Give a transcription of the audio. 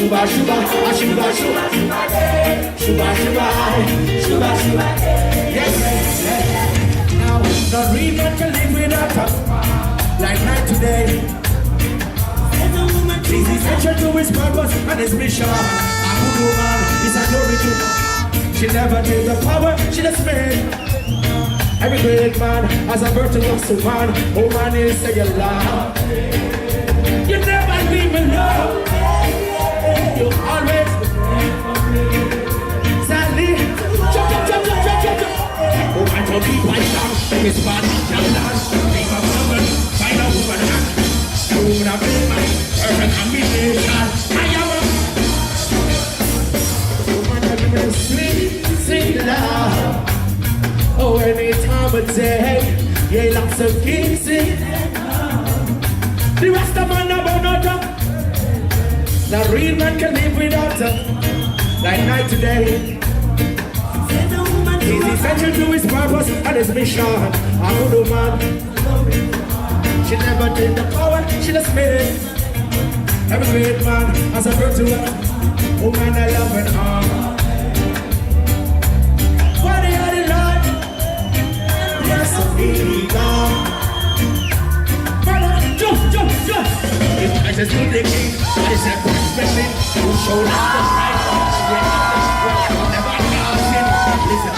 Shuba, shuba, shuba, shuba, shuba, shuba, shuba. Yes, yes. Now, not real man can live without her. Like night today. She's essential to his purpose and his mission. A good woman is a glory to. She never takes the power, she just made. Every great man has a virtuous woman. Woman is say you love. You never leave me alone. You always sadly. Chop, chop, chop, chop, chop, chop, chop. Woman to be my song. It's bad, young dance. Think of woman, find a woman. Woman a big man, perfect combination. I am a woman that will sleep, sing loud. Oh, any time of day, yeah, lots of Kingston. The rest of man about no talk. The real man can live without her. Like night today. He's essential to his purpose and his mission. A good woman. She never take the power, she just made it. Every great man has a virtuous woman I love and arm. What the other Lord? Yes, I'm feeling gone. Brother, jump. If I just do the king, I said, respect it. Don't show love the right. She ain't never lost it. Listen,